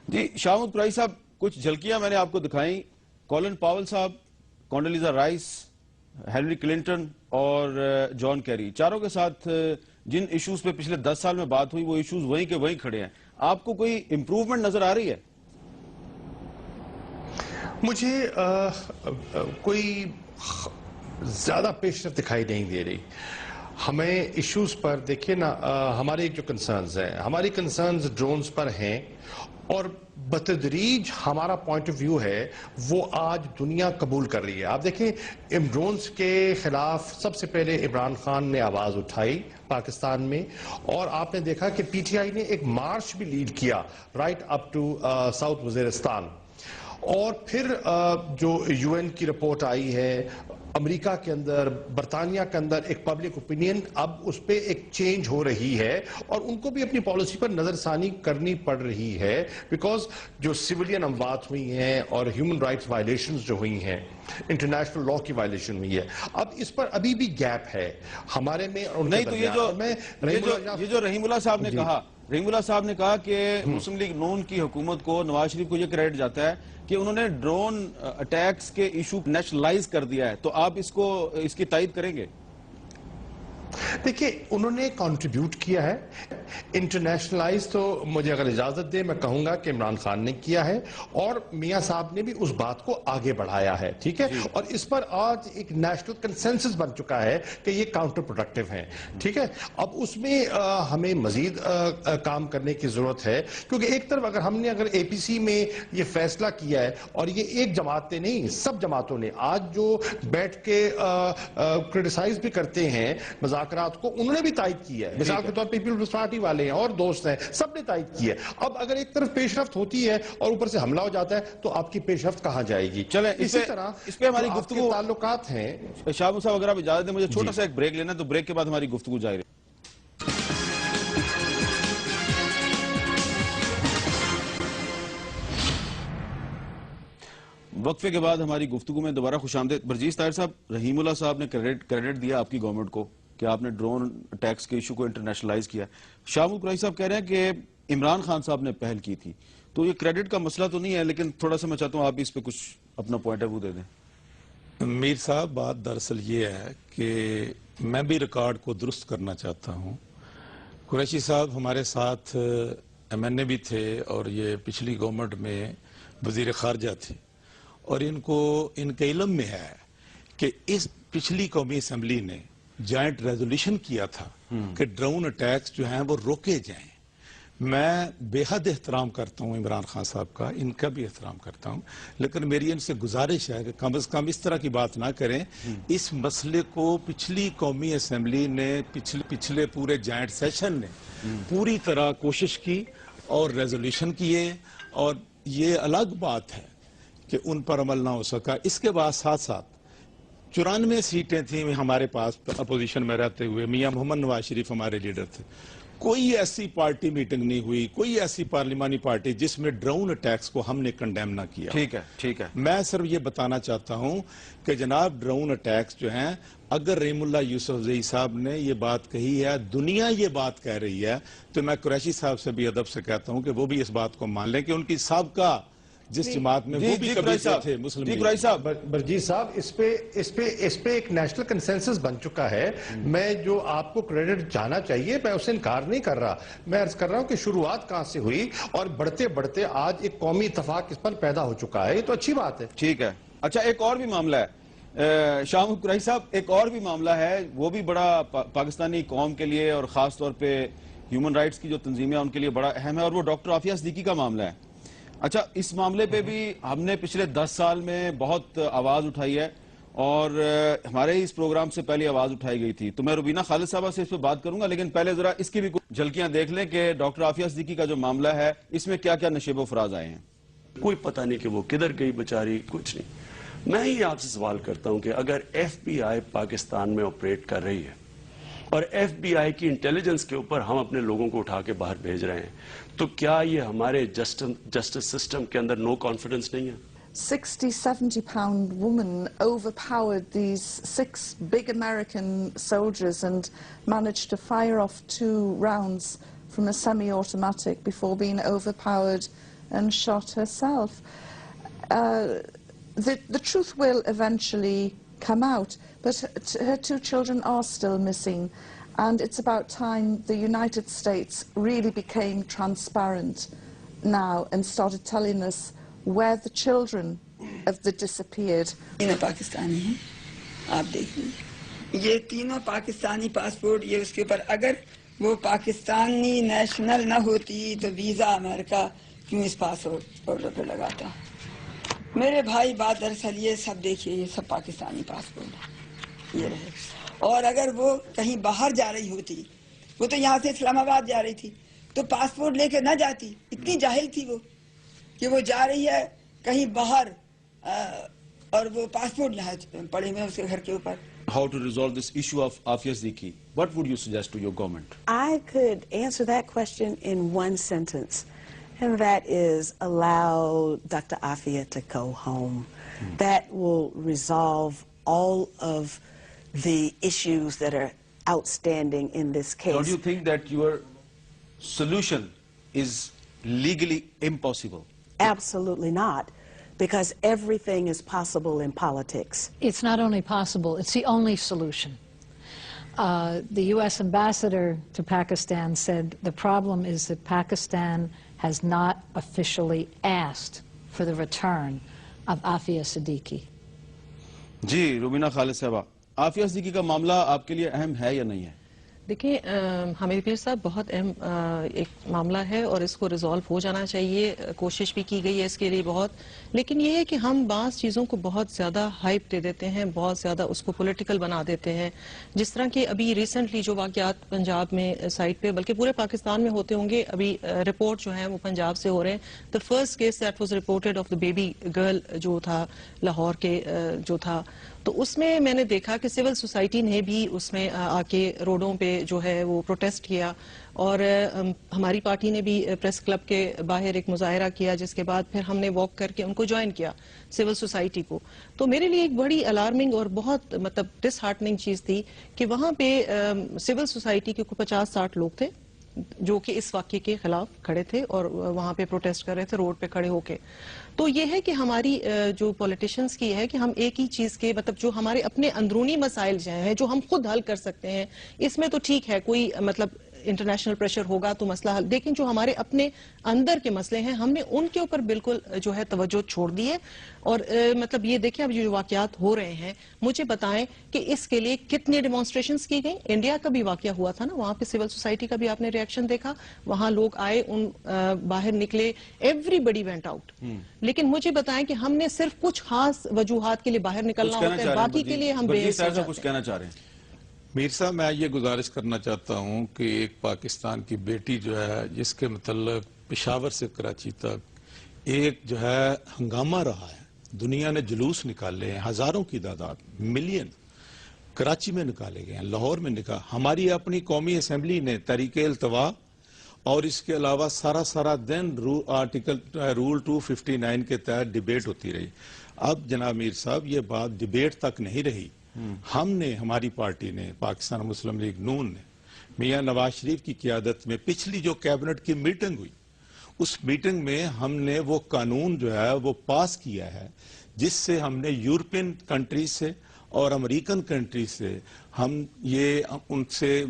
جی شاہ محمود قریشی صاحب، کچھ جھلکیاں میں نے آپ کو دکھائیں. Colon پاول صاحب، Condoleezza rice, Hillary Clinton اور John Kerry, چاروں کے ساتھ جن ایشوز پہ پچھلے 10 سال میں بات ہوئی وہ ایشوز وہیں کے وہیں کھڑے ہیں. آپ کو کوئی امپروومنٹ نظر آ رہی ہے؟ مجھے کوئی زیادہ پیش رفت دکھائی نہیں دے رہی. ہمیں ایشوز پر دیکھیں نا، ہمارے جو کنسرنز ہیں، ہماری کنسرنز ڈرونز پر ہیں، اور بتدریج ہمارا پوائنٹ آف ویو ہے وہ آج دنیا قبول کر رہی ہے. آپ دیکھیں ڈرونز کے خلاف سب سے پہلے عمران خان نے آواز اٹھائی پاکستان میں، اور آپ نے دیکھا کہ پی ٹی آئی نے ایک مارچ بھی لیڈ کیا right up to South Waziristan. اور پھر جو یو این کی رپورٹ آئی ہے، امریکہ کے اندر، برطانیہ کے اندر ایک پبلک اوپینین اب اس پہ ایک چینج ہو رہی ہے، اور ان کو بھی اپنی پالیسی پر نظر ثانی کرنی پڑ رہی ہے، بیکاز جو سیولین اموات ہوئی ہیں اور ہیومن رائٹس وائلیشنز جو ہوئی ہیں، انٹرنیشنل لا کی وائلیشن ہوئی ہے، اب اس پر ابھی بھی گیپ ہے ہمارے میں اور ان کے درمیان. یہ جو رحیم اللہ صاحب نے کہا، رحیم اللہ صاحب نے کہا کہ مسلم لیگ نون کی حکومت کو، نواز شریف کو یہ کریڈٹ جاتا ہے کہ انہوں نے ڈرون اٹیکس کے ایشو نیشنلائز کر دیا ہے، تو آپ اس کی تائید کریں گے؟ دیکھیں انہوں نے کنٹریبیوٹ کیا ہے انٹرنیشنلائز، تو مجھے اگر اجازت دے میں کہوں گا کہ عمران خان نے کیا ہے، اور میاں صاحب نے بھی اس بات کو آگے بڑھایا ہے. ٹھیک ہے، اور اس پر آج ایک نیشنل کنسنسس بن چکا ہے کہ یہ کاؤنٹر پروڈکٹیو ہیں. ٹھیک ہے، اب اس میں ہمیں مزید کام کرنے کی ضرورت ہے، کیونکہ ایک طرف اگر اے پی سی میں یہ فیصلہ کیا ہے، اور یہ ایک جماعت نے نہیں، سب جماعتوں نے آج جو بیٹھ کے کرٹیسائز بھی کرتے ہیں مذاکرات کو، انہوں نے بھی تائید کی ہے. مثال کے طور پہ پیپلز پارٹی والے ہیں اور دوست ہیں، سب نے تائید کی ہے. اب اگر ایک طرف پیش رفت ہوتی ہے اور اوپر سے حملہ ہو جاتا ہے تو آپ کی پیش رفت کہاں جائے گی؟ چلیں اسی طرح اس پہ ہماری گفتگو، تعلقات ہیں. شاہ محمود صاحب اگر آپ اجازت دیں مجھے چھوٹا سا ایک بریک لینا ہے، تو بریک کے بعد ہماری گفتگو جاری ہے. وقفے کے بعد ہماری گفتگو میں دوبارہ خوش آمدید. برجیز طاہر صاحب، رحیم اللہ صاحب نے کریڈٹ دیا آپ کی گورنمنٹ کو کہ آپ نے ڈرون ٹیکس کے ایشو کو انٹرنیشنلائز کیا. شاہ محمود قریشی صاحب کہہ رہے ہیں کہ عمران خان صاحب نے پہل کی تھی، تو یہ کریڈٹ کا مسئلہ تو نہیں ہے، لیکن تھوڑا سا میں چاہتا ہوں آپ اس پہ کچھ اپنا پوائنٹ آف ویو دے دیں. میر صاحب، بات دراصل یہ ہے کہ میں بھی ریکارڈ کو درست کرنا چاہتا ہوں. قریشی صاحب ہمارے ساتھ MNA بھی تھے اور یہ پچھلی گورنمنٹ میں وزیر خارجہ تھے، اور ان کے علم میں ہے کہ اس پچھلی قومی اسمبلی نے جوائنٹ ریزولوشن کیا تھا کہ ڈرون اٹیکس جو ہیں وہ روکے جائیں. میں بے حد احترام کرتا ہوں عمران خان صاحب کا، ان کا بھی احترام کرتا ہوں، لیکن میری ان سے گزارش ہے کہ کم از کم اس طرح کی بات نہ کریں. اس مسئلے کو پچھلی قومی اسمبلی نے پچھلے پورے جوائنٹ سیشن نے پوری طرح کوشش کی اور ریزولوشن کیے، اور یہ الگ بات ہے کہ ان پر عمل نہ ہو سکا. اس کے بعد ساتھ ساتھ 94 سیٹیں تھیں ہمارے پاس اپوزیشن میں رہتے ہوئے. میاں محمد نواز شریف ہمارے لیڈر تھے. کوئی ایسی پارٹی میٹنگ نہیں ہوئی، کوئی ایسی پارلیمانی پارٹی جس میں ڈرون اٹیکس کو ہم نے کنڈیم نہ کیا. ٹھیک ہے. میں صرف یہ بتانا چاہتا ہوں کہ جناب ڈرون اٹیکس جو ہیں، اگر رحیم اللہ یوسف زئی صاحب نے یہ بات کہی ہے، دنیا یہ بات کہہ رہی ہے، تو میں قریشی صاحب سے بھی ادب سے کہتا ہوں کہ وہ بھی اس بات کو مان لیں کہ ان کی سابقہ جس جماعت میں وہ بھی کبھی تھے مسلم لیگ. قریشی صاحب، برجیت صاحب، اس پہ ایک نیشنل کنسنسس بن چکا ہے. میں جو آپ کو کریڈٹ جانا چاہیے میں اسے انکار نہیں کر رہا. میں عرض کر رہا ہوں کہ شروعات کہاں سے ہوئی اور بڑھتے بڑھتے آج ایک قومی اتفاق اس پر پیدا ہو چکا ہے. یہ تو اچھی بات ہے. ٹھیک ہے. اچھا، ایک اور بھی معاملہ ہے شاہ محمود قریشی صاحب، ایک اور بھی معاملہ ہے، وہ بھی بڑا پاکستانی قوم کے لیے اور خاص طور پہ ہیومن رائٹس کی جو تنظیمیں ان کے لیے بڑا اہم ہے، اور وہ ڈاکٹر عافیہ صدیقی کا معاملہ ہے. اچھا، اس معاملے پہ بھی ہم نے پچھلے 10 سال میں بہت آواز اٹھائی ہے، اور ہمارے اس پروگرام سے پہلے آواز اٹھائی گئی تھی. تو میں روبینہ خالد صاحبہ سے اس پہ بات کروں گا، لیکن پہلے ذرا اس کی بھی کچھ جھلکیاں دیکھ لیں کہ ڈاکٹر عافیہ صدیقی کا جو معاملہ ہے اس میں کیا کیا نشیب و فراز آئے ہیں. کوئی پتہ نہیں کہ وہ کدھر گئی بیچاری، کچھ نہیں. میں ہی آپ سے سوال کرتا ہوں کہ اگر FBI پاکستان میں آپریٹ کر رہی ہے اور FBI کی انٹیلیجنس کے اوپر ہم اپنے لوگوں کو اٹھا کے باہر بھیج رہے ہیں، تو کیا یہ ہمارے جسٹس سسٹم کے اندر نو کانفیڈنس نہیں ہے؟ 60-70 pound woman overpowered these 6 big American soldiers and managed to fire off 2 rounds from a semi-automatic before being overpowered and shot herself. The truth will eventually come out, but her 2 children are still missing, and it's about time the United States really became transparent now and started telling us where the children of the disappeared. تینوں پاکستانی ہیں، آپ دیکھ لیجیے، یہ تینوں Pakistani passport, یہ اس کے اوپر اگر وہ پاکستانی نیشنل نہ ہوتی تو ویزا امریکہ کیوں اس پاسپورٹ پہ لگاتا. میرے بھائی بات دراصل یہ سب دیکھیے، یہ سب پاکستانی پاسپورٹ یہ رہے. اور اگر وہ کہیں باہر جا رہی ہوتی، وہ تو یہاں سے اسلام آباد جا رہی تھی، تو پاسپورٹ لے کے نہ جاتی. اتنی جاہل تھی وہ کہ وہ جا رہی ہے کہیں باہر اور وہ پاسپورٹ یہاں پڑے ہوئے اس کے گھر کے اوپر. How to resolve this issue of Afia Siddiqui? What would you suggest to your government? I could answer that question in one sentence, and that is allow Dr. Afia to go home. That will resolve all of the issues that are outstanding in this case. Don't you think that your solution is legally impossible? Absolutely not, because everything is possible in politics. It's not only possible, it's the only solution. The U.S. ambassador to Pakistan said the problem is that Pakistan has not officially asked for the return of Afia Siddiqui. جی روبینہ خالد صاحبہ، عافیہ صدیقی کا معاملہ آپ کے لیے اہم ہے یا نہیں ہے؟ دیکھیں حمید پیر صاحب، بہت اہم ایک معاملہ ہے اور اس کو ریزالو ہو جانا چاہیے. کوشش بھی کی گئی ہے اس کے لیے بہت، لیکن یہ ہے کہ ہم بعض چیزوں کو بہت زیادہ ہائپ دے دیتے ہیں، بہت زیادہ اس کو پولیٹیکل بنا دیتے ہیں. جس طرح کہ ابھی ریسنٹلی جو واقعات پنجاب میں سائٹ پہ بلکہ پورے پاکستان میں ہوتے ہوں گے، ابھی رپورٹ جو ہیں وہ پنجاب سے ہو رہے ہیں. The first case that was reported of the baby girl جو تھا لاہور کے جو تھا، تو اس میں میں نے دیکھا کہ سول سوسائٹی نے بھی اس میں آ کے روڈوں پہ جو ہے وہ پروٹیسٹ کیا، اور ہماری پارٹی نے بھی پریس کلب کے باہر ایک مظاہرہ کیا، جس کے بعد پھر ہم نے واک کر کے ان کو جوائن کیا سول سوسائٹی کو. تو میرے لیے ایک بڑی الارمنگ اور بہت ڈس ہارٹننگ چیز تھی کہ وہاں پہ سول سوسائٹی کے 50-60 لوگ تھے جو کہ اس واقعے کے خلاف کھڑے تھے اور وہاں پہ پروٹیسٹ کر رہے تھے روڈ پہ کھڑے ہو کے. تو یہ ہے کہ ہماری جو پولیٹیشنز کی ہے کہ ہم ایک ہی چیز کے جو ہمارے اپنے اندرونی مسائل ہیں جو ہم خود حل کر سکتے ہیں، اس میں تو ٹھیک ہے، کوئی انٹرنیشنل پریشر ہوگا تو مسئلہ حل. لیکن جو ہمارے اپنے اندر کے مسئلے ہیں ہم نے ان کے اوپر بالکل جو ہے توجہ چھوڑ دی ہے. اور مطلب یہ دیکھیں اب جو واقعات ہو رہے ہیں مجھے بتائیں کہ اس کے لیے کتنے ڈیمانسٹریشنز کی گئیں. انڈیا کا بھی واقعہ ہوا تھا نا, وہاں پہ سول سوسائٹی کا بھی آپ نے ریئیکشن دیکھا, وہاں لوگ آئے, ان باہر نکلے, ایوری بڈی وینٹ آؤٹ. لیکن مجھے بتائیں کہ ہم نے صرف کچھ خاص وجوہات کے لیے باہر نکلنا ہوتا ہے, باقی کے لیے ہم بے حس ہو جاتے ہیں. کچھ کہنا چاہ رہے ہیں میر صاحب؟ میں یہ گزارش کرنا چاہتا ہوں کہ ایک پاکستان کی بیٹی جو ہے جس کے متعلق پشاور سے کراچی تک ایک جو ہے ہنگامہ رہا ہے, دنیا نے جلوس نکالے ہیں, ہزاروں کی تعداد, ملین کراچی میں نکالے گئے ہیں, لاہور میں ہماری اپنی قومی اسمبلی نے تحریک التوا اور اس کے علاوہ سارا دن آرٹیکل رول 259 کے تحت ڈیبیٹ ہوتی رہی. اب جناب میر صاحب یہ بات ڈیبیٹ تک نہیں رہی. ہم نے, ہماری پارٹی نے, پاکستان مسلم لیگ نون نے میاں نواز شریف کی قیادت میں پچھلی جو کیبنٹ کی میٹنگ ہوئی اس میٹنگ میں ہم نے وہ قانون جو ہے وہ پاس کیا ہے جس سے ہم نے یورپین کنٹری سے اور امریکن کنٹری سے ہم ان سے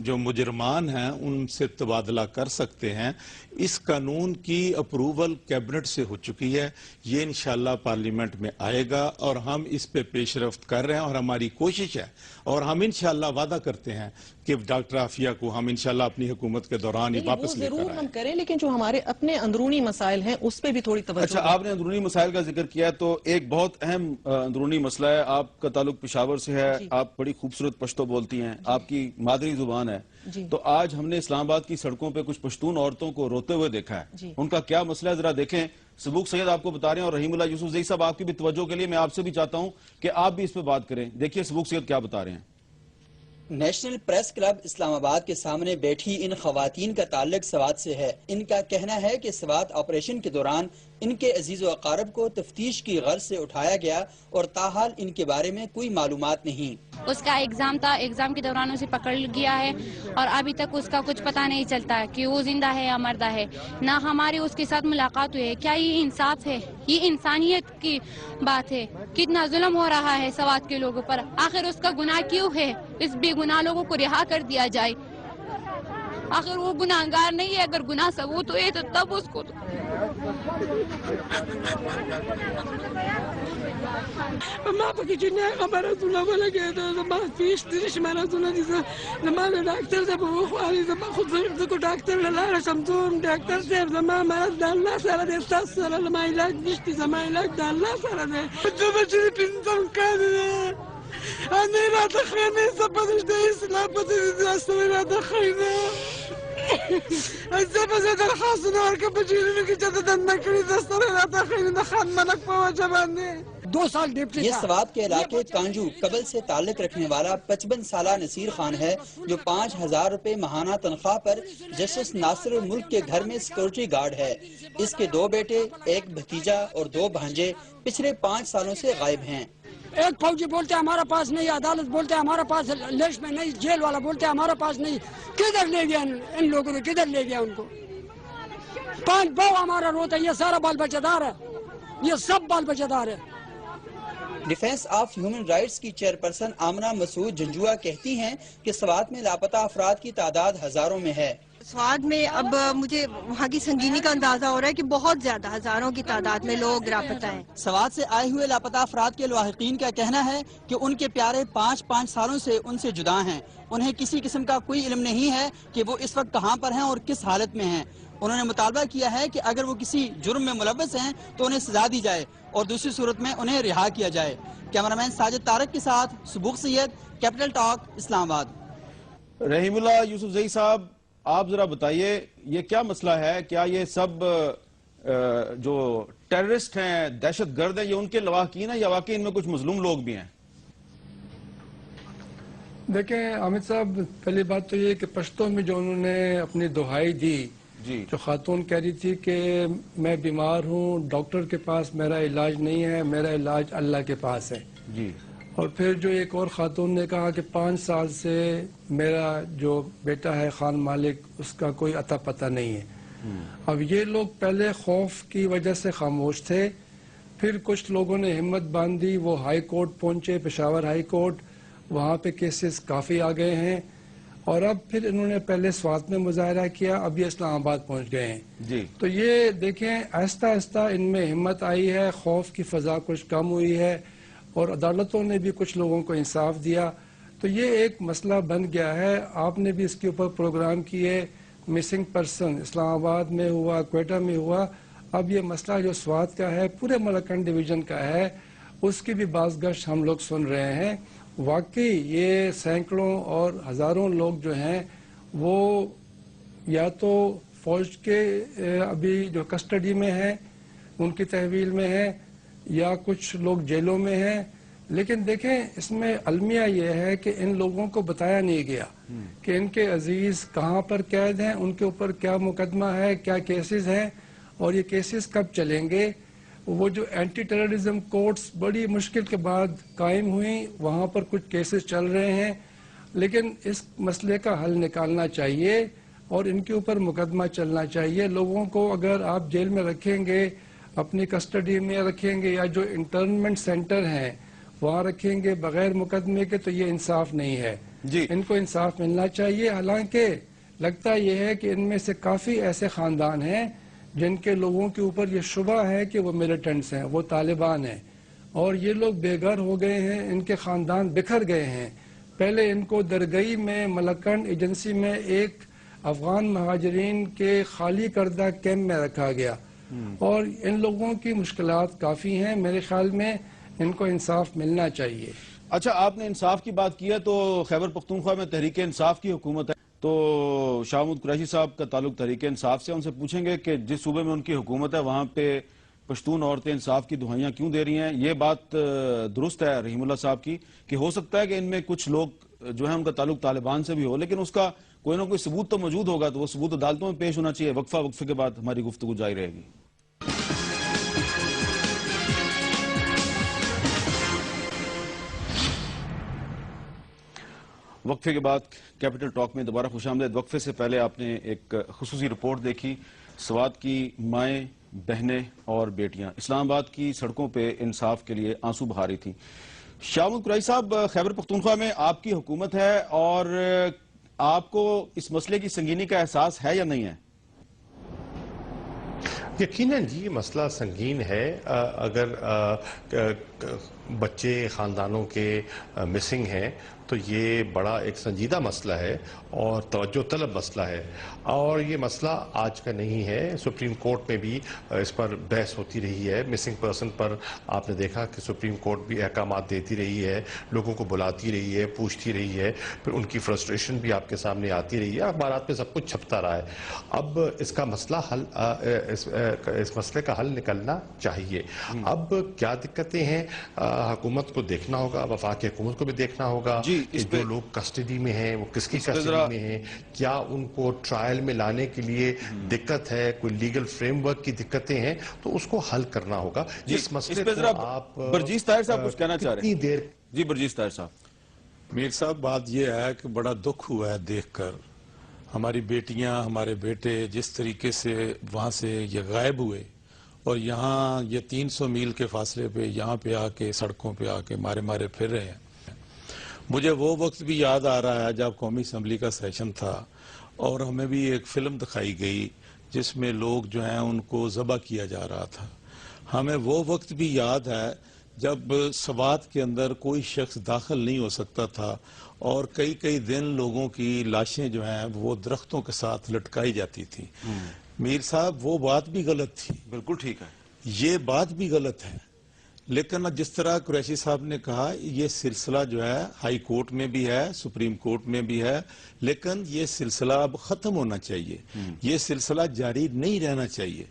جو مجرمان ہیں ان سے تبادلہ کر سکتے ہیں. اس قانون کی اپروول کیبنٹ سے ہو چکی ہے, یہ انشاءاللہ پارلیمنٹ میں آئے گا اور ہم اس پہ پیش رفت کر رہے ہیں اور ہماری کوشش ہے اور ہم انشاءاللہ وعدہ کرتے ہیں کہ ڈاکٹر عافیہ کو ہم انشاءاللہ اپنی حکومت کے دوران ہی واپس لے کر آئیں. ضرور ہم کریں, لیکن جو ہمارے اپنے اندرونی مسائل ہیں اس پہ بھی تھوڑی توجہ. اچھا, آپ نے اندرونی مسائل کا ذکر کیا تو ایک بہت اہم اندرونی مسئلہ ہے. آپ کا تعلق پشاور سے ہے, آپ بڑی خوبصورت پشتو بولتی ہیں, آپ کی مادری زبان ہے. تو آج ہم نے اسلام آباد کی سڑکوں پہ کچھ پشتون عورتوں کو روتے ہوئے دیکھا ہے. ان کا کیا مسئلہ ہے ذرا دیکھیں. سبوق سید آپ کو بتا رہے ہیں اور رحیم اللہ یوسف زئی صاحب آپ کی بھی توجہ کے لیے میں آپ سے بھی چاہتا ہوں کہ آپ بھی اس پہ بات کریں. دیکھیے سبوق سید کیا بتا رہے ہیں. نیشنل پریس کلب اسلام آباد کے سامنے بیٹھی ان خواتین کا تعلق سوات سے ہے. ان کا کہنا ہے کہ سوات آپریشن کے دوران ان کے عزیز و اقارب کو تفتیش کی غرض سے اٹھایا گیا اور تاحال ان کے بارے میں کوئی معلومات نہیں. اس کا ایگزام تھا, ایگزام کے دوران اسے پکڑ گیا ہے اور ابھی تک اس کا کچھ پتہ نہیں چلتا ہے کہ وہ زندہ ہے یا مردہ ہے. نہ ہماری اس کے ساتھ ملاقات ہوئی ہے. کیا یہ انصاف ہے؟ یہ انسانیت کی بات ہے؟ کتنا ظلم ہو رہا ہے سوات کے لوگوں پر. آخر اس کا گناہ کیوں ہے؟ اس بے گناہ لوگوں کو رہا کر دیا جائے. آخر وہ گناہگار نہیں ہے. اگر گناہ ثبوت ہوئے تو تب اس کو ما پکې چې نه خبره زونه ولګېده زما فیش دېرش منه زونه دي. زما له ډاکټر صاحب وغواړي زما خو زه کو ډاکټر له لاړه شم ځم. ډاکټر صاحب زما مرض د الله سره دی, ستاسو سره زما علاج نشته. زما علاج د الله سره دی. زه به چې پنځم کال دی انې راته ښه نه څه په دې د اسلام په دې داسې راته ښه نه زه به زه درخواستونه ورکړم په جیلونو کې چې د دنده کړي د سره راته ښه نه د خان ملک په وجه باندې. 2 سال ڈپٹی. یہ سوات کے علاقے کانجو قبل سے تعلق رکھنے والا 55 سالہ نصیر خان ہے جو 5000 روپے ماہانہ تنخواہ پر جسٹس ناصر الملک کے گھر میں سیکورٹی گارڈ ہے. اس کے 2 بیٹے, 1 بھتیجا اور 2 بھانجے پچھلے 5 سالوں سے غائب ہیں. ایک فوجی بولتے ہیں ہمارا پاس نہیں, عدالت بولتے ہیں ہمارا پاس, لش میں نہیں, جیل والا بولتے ہیں ہمارا پاس نہیں. کدھر لے گیا ان لوگوں نے, کدھر لے گیا ان کو؟ 5 بہو ہمارا روتا ہے. یہ سارا بال بچہ دار ہے, یہ سب بال بچہ دار ہے. ڈیفنس آف ہیومن رائٹس کی چیئرپرسن آمنہ مسعود جنجوعہ کہتی ہیں کہ سوات میں لاپتہ افراد کی تعداد ہزاروں میں ہے. سوات میں اب مجھے وہاں کی سنگینی کا اندازہ ہو رہا ہے کہ بہت زیادہ ہزاروں کی تعداد میں لوگ لاپتہ ہیں. سوات سے آئے ہوئے لاپتہ افراد کے لاحقین کا کہنا ہے کہ ان کے پیارے 5 سالوں سے ان سے جدا ہیں. انہیں کسی قسم کا کوئی علم نہیں ہے کہ وہ اس وقت کہاں پر ہیں اور کس حالت میں ہیں. انہوں نے مطالبہ کیا ہے کہ اگر وہ کسی جرم میں ملوث ہیں تو انہیں سزا دی جائے اور دوسری صورت میں انہیں رہا کیا جائے. کیمرامین ساجد طارق کے ساتھ سبوق سید, کیپٹل ٹاک, اسلام آباد. رحیم اللہ یوسف زئی صاحب آپ ذرا بتائیے یہ کیا مسئلہ ہے؟ کیا یہ سب جو ٹیررسٹ ہیں, دہشت گرد ہیں, یہ ان کے لواحقین ہیں یا واقعی ان میں کچھ مظلوم لوگ بھی ہیں؟ دیکھیں حامد صاحب, پہلی بات تو یہ کہ پشتوں میں جو انہوں نے اپنی دہائی دی, جو خاتون کہہ رہی تھی کہ میں بیمار ہوں, ڈاکٹر کے پاس میرا علاج نہیں ہے, میرا علاج اللہ کے پاس ہے. اور پھر جو ایک اور خاتون نے کہا کہ 5 سال سے میرا جو بیٹا ہے خان مالک, اس کا کوئی عطا پتہ نہیں ہے. اب یہ لوگ پہلے خوف کی وجہ سے خاموش تھے, پھر کچھ لوگوں نے ہمت باندھی, وہ ہائی کورٹ پہنچے, پشاور ہائی کورٹ, وہاں پہ کیسز کافی آ گئے ہیں. اور اب پھر انہوں نے پہلے سوات میں مظاہرہ کیا، اب یہ اسلام آباد پہنچ گئے ہیں. جی تو یہ دیکھیں آہستہ آہستہ ان میں ہمت آئی ہے، خوف کی فضا کچھ کم ہوئی ہے اور عدالتوں نے بھی کچھ لوگوں کو انصاف دیا. تو یہ ایک مسئلہ بن گیا ہے. آپ نے بھی اس کے اوپر پروگرام کیے، مسنگ پرسن اسلام آباد میں ہوا، کوئٹہ میں ہوا. اب یہ مسئلہ جو سوات کا ہے، پورے ملکن ڈویژن کا ہے، اس کی بھی باز گشت ہم لوگ سن رہے ہیں. واقعی یہ سینکڑوں اور ہزاروں لوگ جو ہیں وہ یا تو فوج کے ابھی جو کسٹڈی میں ہیں ان کی تحویل میں ہیں، یا کچھ لوگ جیلوں میں ہیں. لیکن دیکھیں اس میں المیہ یہ ہے کہ ان لوگوں کو بتایا نہیں گیا کہ ان کے عزیز کہاں پر قید ہیں، ان کے اوپر کیا مقدمہ ہے، کیا کیسز ہیں اور یہ کیسز کب چلیں گے. وہ جو اینٹی ٹیررزم کورٹس بڑی مشکل کے بعد قائم ہوئیں، وہاں پر کچھ کیسز چل رہے ہیں. لیکن اس مسئلے کا حل نکالنا چاہیے اور ان کے اوپر مقدمہ چلنا چاہیے. لوگوں کو اگر آپ جیل میں رکھیں گے، اپنی کسٹڈی میں رکھیں گے یا جو انٹرنمنٹ سینٹر ہیں وہاں رکھیں گے بغیر مقدمے کے، تو یہ انصاف نہیں ہے. ان کو انصاف ملنا چاہیے. حالانکہ لگتا یہ ہے کہ ان میں سے کافی ایسے خاندان ہیں جن کے لوگوں کے اوپر یہ شبہ ہے کہ وہ ملیٹنٹس ہیں، وہ طالبان ہیں، اور یہ لوگ بے گھر ہو گئے ہیں، ان کے خاندان بکھر گئے ہیں. پہلے ان کو درگئی میں ملکن ایجنسی میں ایک افغان مہاجرین کے خالی کردہ کیمپ میں رکھا گیا، اور ان لوگوں کی مشکلات کافی ہیں. میرے خیال میں ان کو انصاف ملنا چاہیے. اچھا، آپ نے انصاف کی بات کی ہے تو خیبر پختونخوا میں تحریک انصاف کی حکومت ہے، تو شاہ محمود قریشی صاحب کا تعلق تحریک انصاف سے، ان سے پوچھیں گے کہ جس صوبے میں ان کی حکومت ہے وہاں پہ پشتون عورتیں انصاف کی دہائیاں کیوں دے رہی ہیں. یہ بات درست ہے رحیم اللہ صاحب کی کہ ہو سکتا ہے کہ ان میں کچھ لوگ جو ہیں ان کا تعلق طالبان سے بھی ہو، لیکن اس کا کوئی نہ کوئی ثبوت تو موجود ہوگا، تو وہ ثبوت عدالتوں میں پیش ہونا چاہیے. وقفے کے بعد ہماری گفتگو جاری رہے گی. وقفے کے بعد کیپٹل ٹاک میں دوبارہ خوش آمدید. وقفے سے پہلے آپ نے ایک خصوصی رپورٹ دیکھی. سوات کی مائیں، بہنیں اور بیٹیاں اسلام آباد کی سڑکوں پہ انصاف کے لیے آنسو بہا رہی تھیں. شاہ محمود قریشی صاحب، خیبر پختونخوا میں آپ کی حکومت ہے اور آپ کو اس مسئلے کی سنگینی کا احساس ہے یا نہیں ہے؟ یقیناً جی، مسئلہ سنگین ہے. اگر بچے خاندانوں کے مسنگ ہیں تو یہ بڑا ایک سنجیدہ مسئلہ ہے اور توجہ طلب مسئلہ ہے، اور یہ مسئلہ آج کا نہیں ہے. سپریم کورٹ میں بھی اس پر بحث ہوتی رہی ہے. مسنگ پرسن پر آپ نے دیکھا کہ سپریم کورٹ بھی احکامات دیتی رہی ہے، لوگوں کو بلاتی رہی ہے، پوچھتی رہی ہے، پھر ان کی فرسٹریشن بھی آپ کے سامنے آتی رہی ہے، اخبارات میں سب کچھ چھپتا رہا ہے. اب اس کا مسئلہ حل، اس مسئلے کا حل نکلنا چاہیے. اب کیا دقتیں ہیں حکومت کو دیکھنا ہوگا، وفاقی حکومت کو بھی دیکھنا ہوگا کہ جو لوگ کسٹڈی میں ہیں وہ کس کی کسٹڈی میں ہیں، کیا ان کو ٹرائل میں لانے کے لیے دقت ہے، کوئی لیگل فریم ورک کی دقتیں ہیں، تو اس کو حل کرنا ہوگا. اس مسئلے کو آپ برجیس طاہر صاحب کچھ کہنا چاہ رہے ہیں؟ کتنی دیر؟ جی برجیس طاہر صاحب. میر صاحب، بات یہ ہے کہ بڑا دکھ ہوا ہے دیکھ کر ہماری بیٹیاں، ہمارے بیٹے جس طریقے سے وہاں سے یہ غائب ہوئے اور یہاں یہ 300 میل کے فاصلے پہ یہاں پہ آ کے سڑکوں پہ آ کے مارے پھر رہے ہیں. مجھے وہ وقت بھی یاد آ رہا ہے جب قومی اسمبلی کا سیشن تھا اور ہمیں بھی ایک فلم دکھائی گئی جس میں لوگ جو ہیں ان کو ذبح کیا جا رہا تھا. ہمیں وہ وقت بھی یاد ہے جب سوات کے اندر کوئی شخص داخل نہیں ہو سکتا تھا اور کئی دن لوگوں کی لاشیں جو ہیں وہ درختوں کے ساتھ لٹکائی جاتی تھی. میر صاحب، وہ بات بھی غلط تھی. بالکل ٹھیک ہے. یہ بات بھی غلط ہے، لیکن جس طرح قریشی صاحب نے کہا یہ سلسلہ جو ہے ہائی کورٹ میں بھی ہے، سپریم کورٹ میں بھی ہے، لیکن یہ سلسلہ اب ختم ہونا چاہیے. یہ سلسلہ جاری نہیں رہنا چاہیے.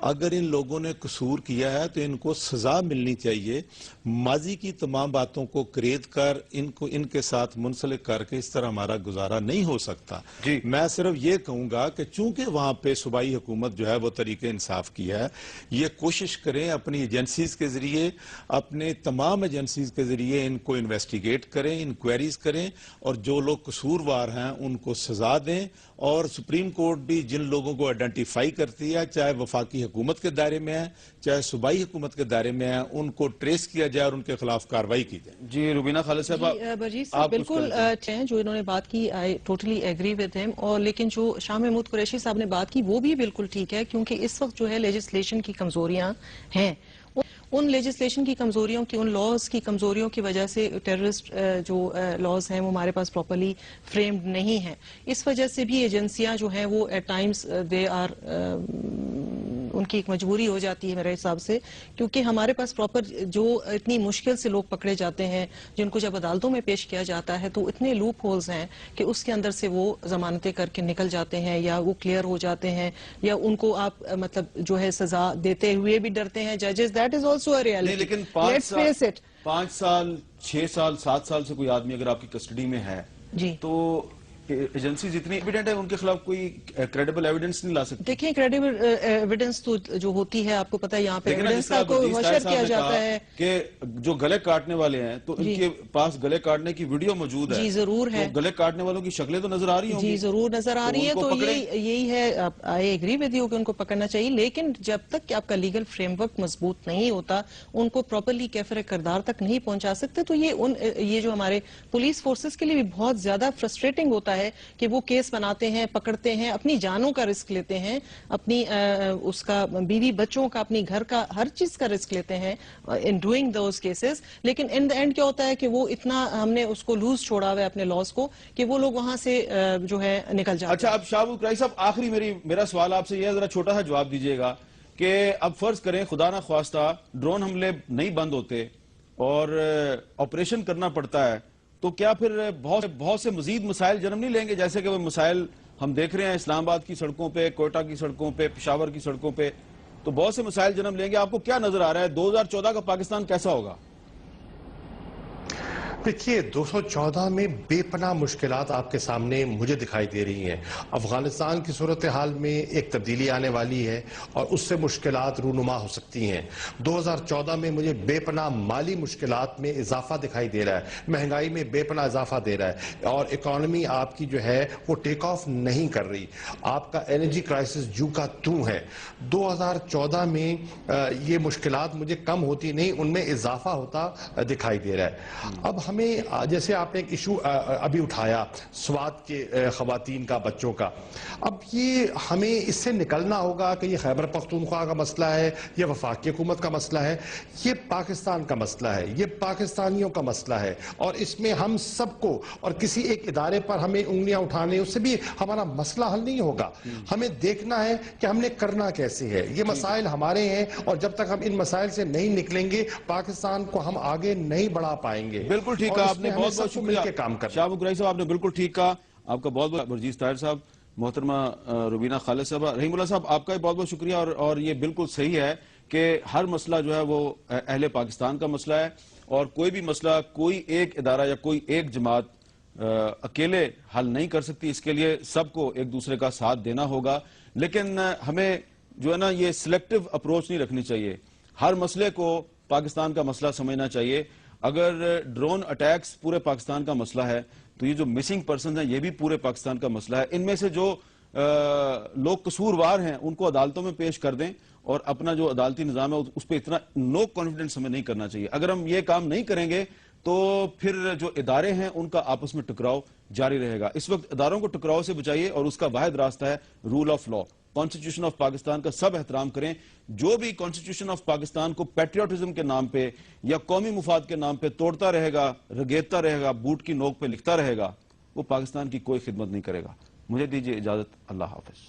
اگر ان لوگوں نے قصور کیا ہے تو ان کو سزا ملنی چاہیے. ماضی کی تمام باتوں کو کرید کر ان کے ساتھ منسلک کر کے اس طرح ہمارا گزارا نہیں ہو سکتا. میں صرف یہ کہوں گا کہ چونکہ وہاں پہ صوبائی حکومت جو ہے وہ طریقہ انصاف کی ہے، یہ کوشش کریں اپنی ایجنسیز کے ذریعے اپنے تمام ایجنسیز کے ذریعے ان کو انویسٹیگیٹ کریں، انکوائریز کریں، اور جو لوگ قصوروار ہیں ان کو سزا دیں. اور سپریم کورٹ بھی جن لوگوں کو آئیڈینٹیفائی کرتی ہے، چاہے وفاقی حکومت کے دائرے میں ہیں چاہے صوبائی حکومت کے دائرے میں ہیں، ان کو ٹریس کیا جائے اور ان کے خلاف کارروائی کی جائے. جی روبینہ خالد صاحب، برجیت صاحب بالکل جو انہوں نے بات کی I totally agree with him, اور لیکن جو شاہ محمود قریشی صاحب نے بات کی وہ بھی بالکل ٹھیک ہے، کیونکہ اس وقت جو ہے لیجسلیشن کی کمزوریاں ہیں. ان لیجسلیشن کی کمزوریوں کی، ان لاز کی کمزوریوں کی وجہ سے ٹیررسٹ جو لاز ہیں وہ ہمارے پاس پراپرلی فریمڈ نہیں ہیں. اس وجہ سے بھی ایجنسیاں جو ہیں وہ ایٹ ٹائمز دے آر ان کی ایک مجبوری ہو جاتی ہے میرے حساب سے، کیونکہ ہمارے پاس پراپر جو اتنی مشکل سے لوگ پکڑے جاتے ہیں جن کو جب عدالتوں میں پیش کیا جاتا ہے تو اتنے لوپ ہولز ہیں کہ اس کے اندر سے وہ ضمانتیں کر کے نکل جاتے ہیں یا وہ کلیئر ہو جاتے ہیں، یا ان کو آپ مطلب جو ہے سزا دیتے ہوئے بھی ڈرتے ہیں ججز. That is also a reality. لیکن 5 سال 6 سال 7 سال سے کوئی آدمی اگر آپ کی کسٹڈی میں ہے جی تو ایجنسیز اتنی ایویڈنٹ ہے، ان کے خلاف کوئی کریڈیبل ایویڈنس نہیں لا سکتی. دیکھیں کریڈیبل ایویڈنس تو جو ہوتی ہے آپ کو پتہ ہے یہاں پہ ایویڈنس کا کو حشر کیا جاتا ہے کہ جو گلے کاٹنے والے ہیں تو ان کے پاس گلے کاٹنے کی ویڈیو موجود ہے. جی ضرور ہے. گلے کاٹنے والوں کی شکلیں تو نظر آ رہی ہوں گی. جی ضرور نظر آ رہی ہے. تو یہی ہے، آئی ایگری ود یو کہ ان کو پکڑنا چاہیے، لیکن جب تک کہ آپ کا لیگل فریم ورک مضبوط نہیں ہوتا، ان کو پراپرلی کیفر کردار تک نہیں پہنچا سکتے، تو یہ جو ہمارے پولیس فورسز کے لیے بھی بہت زیادہ فرسٹریٹنگ ہوتا ہے کہ وہ کیس بناتے ہیں، پکڑتے ہیں، اپنی جانوں کا رسک لیتے ہیں، اپنی اس کا بیوی بچوں کا، اپنی گھر کا، ہر چیز کا رسک لیتے ہیں ان ڈوئنگ دوز کیسز. لیکن ان دا اینڈ کیا ہوتا ہے کہ وہ اتنا ہم نے اس کو لوز چھوڑا ہوا ہے اپنے لاس کو کہ وہ لوگ وہاں سے جو ہے نکل جاتے ہیں. اچھا اب شاہ قریشی صاحب آخری میرا سوال آپ سے یہ ہے، ذرا چھوٹا سا جواب دیجئے گا کہ اب فرض کریں خدا نہ خواستہ ڈرون حملے نہیں بند ہوتے اور آپریشن کرنا پڑتا ہے، تو کیا پھر بہت سے مزید مسائل جنم نہیں لیں گے، جیسے کہ وہ مسائل ہم دیکھ رہے ہیں اسلام آباد کی سڑکوں پہ، کوئٹہ کی سڑکوں پہ، پشاور کی سڑکوں پہ، تو بہت سے مسائل جنم لیں گے. آپ کو کیا نظر آ رہا ہے 2014 کا پاکستان کیسا ہوگا؟ دیکھیے 214 میں بے پناہ مشکلات آپ کے سامنے مجھے دکھائی دے رہی ہیں. افغانستان کی صورتحال میں ایک تبدیلی آنے والی ہے اور اس سے مشکلات رونما ہو سکتی ہیں. 2014 میں مجھے بے پناہ مالی مشکلات میں اضافہ دکھائی دے رہا ہے، مہنگائی میں بے پناہ اضافہ دے رہا ہے، اور اکانومی آپ کی جو ہے وہ ٹیک آف نہیں کر رہی. آپ کا انرجی کرائسس جو کا توں ہے. 2014 میں یہ مشکلات مجھے کم ہوتی نہیں، ان میں اضافہ ہوتا دکھائی دے رہا ہے. اب ہمیں جیسے آپ نے ایک ایشو ابھی اٹھایا سوات کے خواتین کا، بچوں کا، اب یہ ہمیں اس سے نکلنا ہوگا کہ یہ خیبر پختونخوا کا مسئلہ ہے، یہ وفاقی حکومت کا مسئلہ ہے، یہ پاکستان کا مسئلہ ہے، یہ پاکستانیوں کا مسئلہ ہے، اور اس میں ہم سب کو، اور کسی ایک ادارے پر ہمیں انگلیاں اٹھانے اس سے بھی ہمارا مسئلہ حل نہیں ہوگا. ہمیں دیکھنا ہے کہ ہم نے کرنا کیسے ہے. یہ مسائل ہمارے ہیں، اور جب تک ہم ان مسائل سے نہیں نکلیں گے پاکستان کو ہم آگے نہیں بڑھا پائیں گے. بالکل ٹھیک کہا آپ نے، بہت بہت شکریہ شاہ قریشی صاحب، آپ نے بالکل ٹھیک کہا. آپ کا بہت بہت، برجیز طاہر صاحب، محترمہ روبینہ خالد صاحب، رحیم اللہ صاحب، آپ کا بہت بہت شکریہ. اور یہ بالکل صحیح ہے کہ ہر مسئلہ جو ہے وہ اہل پاکستان کا مسئلہ ہے، اور کوئی بھی مسئلہ کوئی ایک ادارہ یا کوئی ایک جماعت اکیلے حل نہیں کر سکتی. اس کے لیے سب کو ایک دوسرے کا ساتھ دینا ہوگا. لیکن ہمیں جو ہے نا یہ سلیکٹیو اپروچ نہیں رکھنی چاہیے، ہر مسئلے کو پاکستان کا مسئلہ سمجھنا چاہیے. اگر ڈرون اٹیکس پورے پاکستان کا مسئلہ ہے تو یہ جو مسنگ پرسنز ہیں یہ بھی پورے پاکستان کا مسئلہ ہے. ان میں سے جو لوگ قصوروار ہیں ان کو عدالتوں میں پیش کر دیں، اور اپنا جو عدالتی نظام ہے اس پہ اتنا نو کانفیڈنس ہمیں نہیں کرنا چاہیے. اگر ہم یہ کام نہیں کریں گے تو پھر جو ادارے ہیں ان کا آپس میں ٹکراؤ جاری رہے گا. اس وقت اداروں کو ٹکراؤ سے بچائیے، اور اس کا واحد راستہ ہے rule of law. Constitution of Pakistan کا سب احترام کریں. جو بھی کانسٹیٹیوشن آف پاکستان کو پیٹریوٹزم کے نام پہ یا قومی مفاد کے نام پہ توڑتا رہے گا، رگیدتا رہے گا، بوٹ کی نوک پہ لکھتا رہے گا، وہ پاکستان کی کوئی خدمت نہیں کرے گا. مجھے دیجیے اجازت. اللہ حافظ.